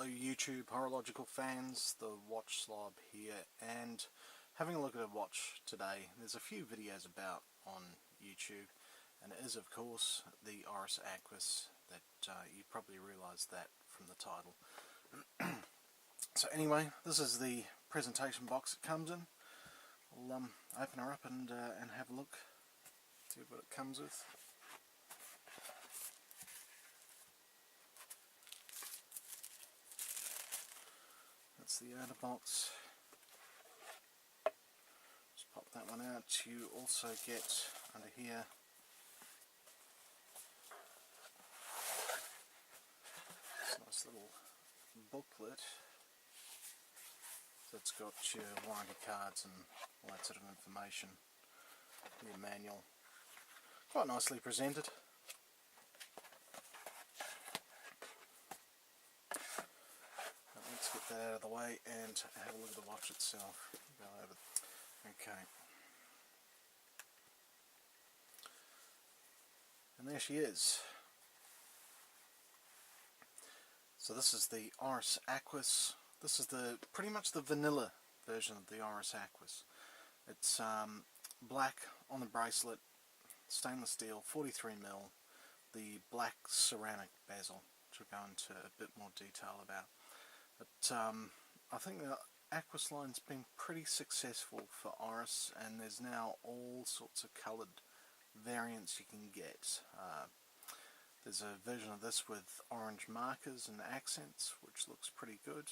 Hello YouTube horological fans, the Watch Slob here, and having a look at a watch today. There's a few videos about on YouTube, and it is of course the Oris Aquis that you probably realised that from the title. So anyway, this is the presentation box it comes in. I'll open her up and have a look, see what it comes with. That's the outer box. Just pop that one out. You also get under here this nice little booklet that's got your warranty cards and all that sort of information. Your manual, quite nicely presented. Let's get that out of the way and have a look at the watch itself. Go over. Okay. And there she is. So this is the Oris Aquis. This is pretty much the vanilla version of the Oris Aquis. It's black on the bracelet, stainless steel, 43mm, the black ceramic bezel, which we'll go into a bit more detail about. But I think the Aquis line's been pretty successful for Oris, and there's now all sorts of coloured variants you can get. There's a version of this with orange markers and accents, which looks pretty good.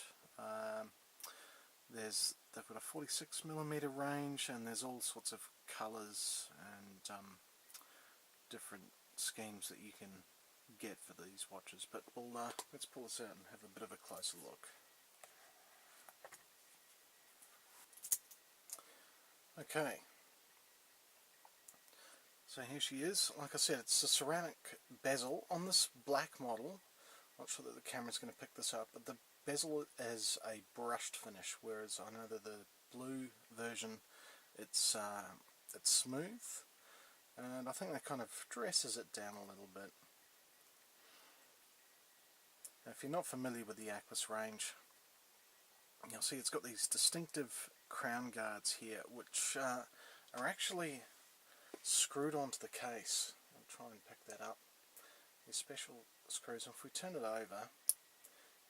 They've got a 46mm range, and there's all sorts of colours and different schemes that you can get for these watches. But let's pull this out and have a bit of a closer look. Okay, so here she is. Like I said, it's a ceramic bezel on this black model. Not sure that the camera's going to pick this up, but the bezel is a brushed finish, whereas I know that the blue version it's smooth, and I think that kind of dresses it down a little bit. Now, if you're not familiar with the Aquis range, you'll see it's got these distinctive crown guards here, which are actually screwed onto the case. I'll try and pick that up. These special screws, and if we turn it over,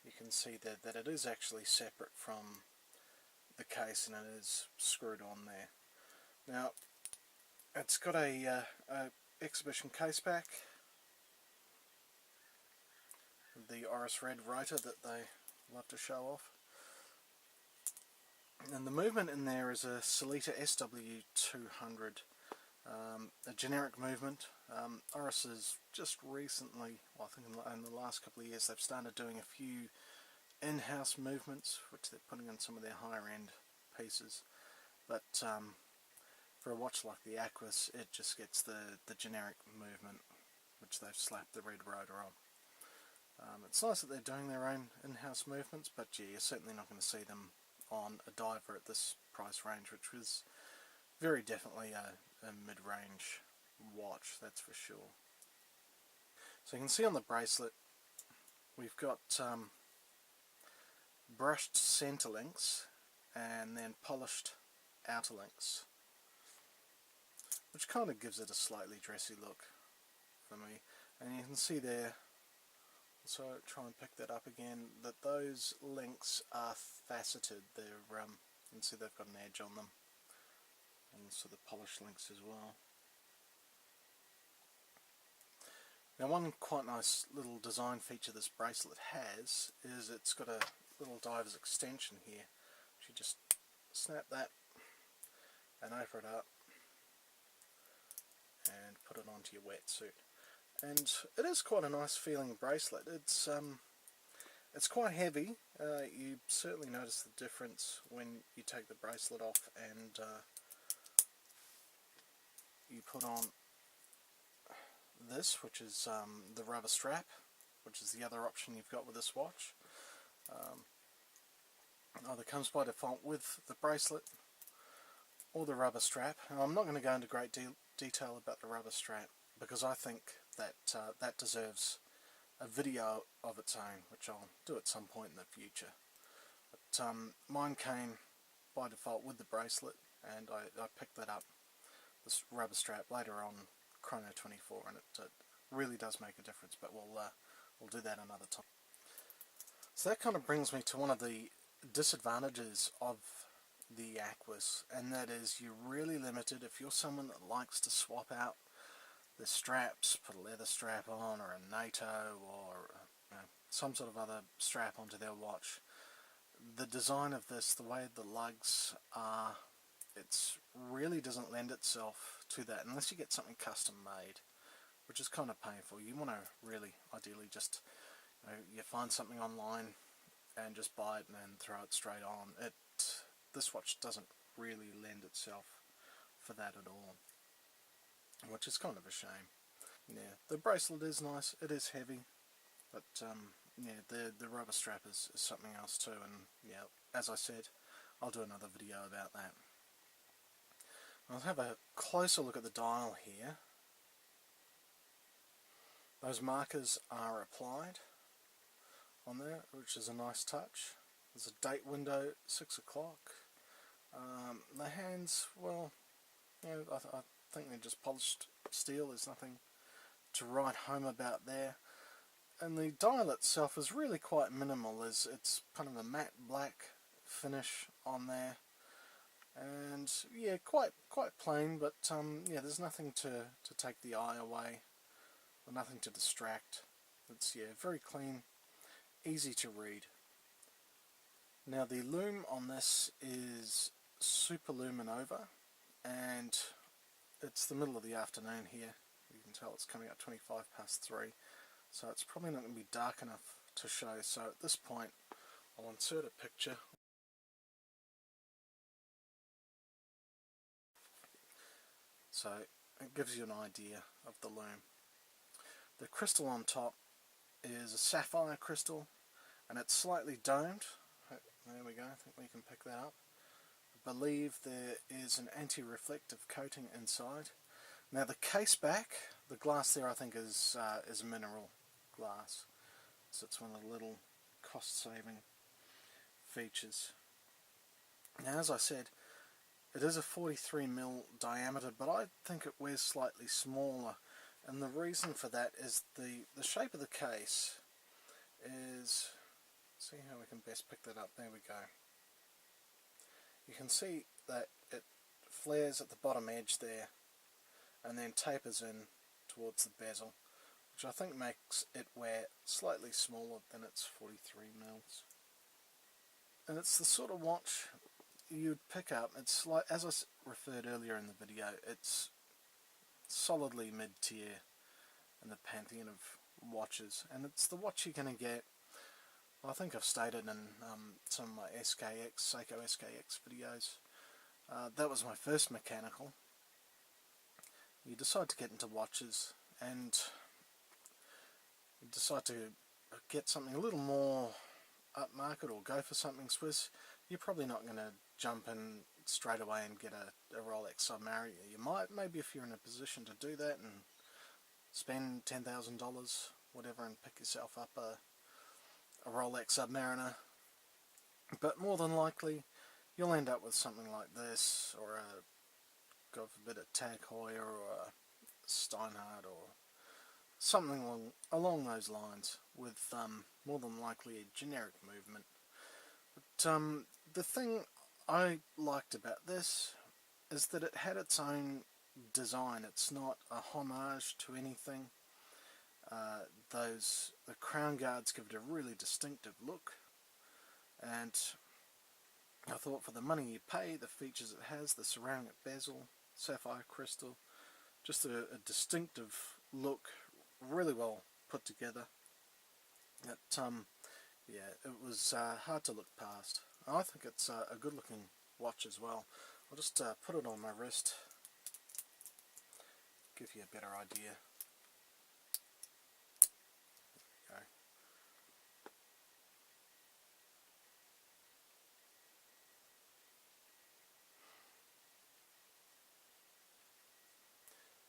you can see that it is actually separate from the case, and it is screwed on there. Now, it's got a exhibition case back, the Oris Red rotor that they love to show off. And the movement in there is a Sellita SW200, a generic movement. Oris has just recently, well, I think in the last couple of years, they've started doing a few in-house movements, which they're putting in some of their higher end pieces. But for a watch like the Aquis, it just gets the generic movement, which they've slapped the red rotor on. It's nice that they're doing their own in-house movements, but yeah, you're certainly not going to see them on a diver at this price range, which was very definitely a mid-range watch, that's for sure. So you can see on the bracelet we've got brushed center links and then polished outer links, which kind of gives it a slightly dressy look for me. And you can see there, so try and pick that up again, that those links are faceted. They're you can see they've got an edge on them, and so the polished links as well. Now, one quite nice little design feature this bracelet has is it's got a little diver's extension here. You just snap that and open it up and put it onto your wetsuit. And it is quite a nice feeling bracelet. It's quite heavy. You certainly notice the difference when you take the bracelet off and you put on this, which is the rubber strap, which is the other option you've got with this watch. Either comes by default with the bracelet or the rubber strap. Now, I'm not going to go into great detail about the rubber strap, because I think that that deserves a video of its own, which I'll do at some point in the future. But mine came by default with the bracelet, and I picked that up, this rubber strap, later on Chrono 24, and it really does make a difference, but we'll do that another time. So that kind of brings me to one of the disadvantages of the Aquis, and that is you're really limited. If you're someone that likes to swap out the straps, put a leather strap on, or a NATO, or some sort of other strap onto their watch, the design of this, the way the lugs are, it really doesn't lend itself to that unless you get something custom made, which is kind of painful. You want to really, ideally, just you find something online and just buy it and then throw it straight on. This watch doesn't really lend itself for that at all, which is kind of a shame. Yeah, the bracelet is nice. It is heavy, but yeah, the rubber strap is something else too. And yeah, as I said, I'll do another video about that. I'll have a closer look at the dial here. Those markers are applied on there, which is a nice touch. There's a date window, 6 o'clock. The hands, well, I think they're just polished steel. There's nothing to write home about there. And the dial itself is really quite minimal. It's kind of a matte black finish on there, and yeah, quite plain. But yeah, there's nothing to take the eye away, or nothing to distract. It's very clean, easy to read. Now the lume on this is Super Luminova, and it's the middle of the afternoon here. You can tell it's coming up 3, so it's probably not going to be dark enough to show. So at this point I'll insert a picture. So it gives you an idea of the lume. The crystal on top is a sapphire crystal, and it's slightly domed. There we go, I think we can pick that up. I believe there is an anti-reflective coating inside. Now the case back, the glass there I think is mineral glass, so it's one of the little cost-saving features. Now, as I said, it is a 43mm diameter, but I think it wears slightly smaller, and the reason for that is the shape of the case is, see how we can best pick that up, there we go. You can see that it flares at the bottom edge there and then tapers in towards the bezel, which I think makes it wear slightly smaller than its 43mm. And it's the sort of watch you'd pick up. It's like, as I referred earlier in the video, it's solidly mid-tier in the pantheon of watches, and it's the watch you're going to get. I think I've stated in some of my Seiko SKX videos, that was my first mechanical. You decide to get into watches and you decide to get something a little more upmarket or go for something Swiss. You're probably not going to jump in straight away and get a Rolex Submariner. You might, maybe if you're in a position to do that and spend $10,000, whatever, and pick yourself up a Rolex Submariner. But more than likely, you'll end up with something like this, or God forbid, a Tag Heuer or a Steinhardt, or something along those lines, with more than likely a generic movement. But the thing I liked about this is that it had its own design. It's not a homage to anything. The crown guards give it a really distinctive look, and I thought for the money you pay, the features it has, the ceramic bezel, sapphire crystal, just a distinctive look, really well put together. Yeah, it was hard to look past. I think it's a good looking watch as well. I'll just put it on my wrist, give you a better idea. There we go.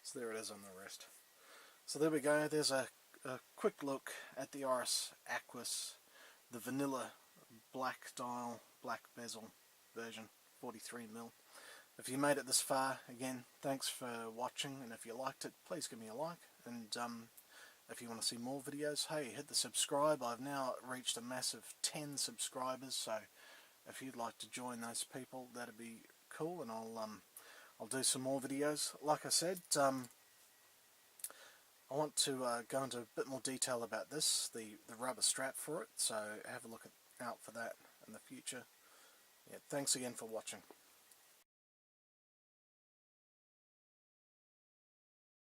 So there it is on the wrist. So there we go, there's a a quick look at the Oris Aquis, the vanilla black dial, black bezel version, 43mm. If you made it this far, again, thanks for watching, and if you liked it, please give me a like, and if you want to see more videos, hey, hit the subscribe. I've now reached a massive 10 subscribers, so if you'd like to join those people, that'd be cool, and I'll do some more videos. Like I said, I want to go into a bit more detail about this, the rubber strap for it, so have a look out for that in the future. Yeah, thanks again for watching.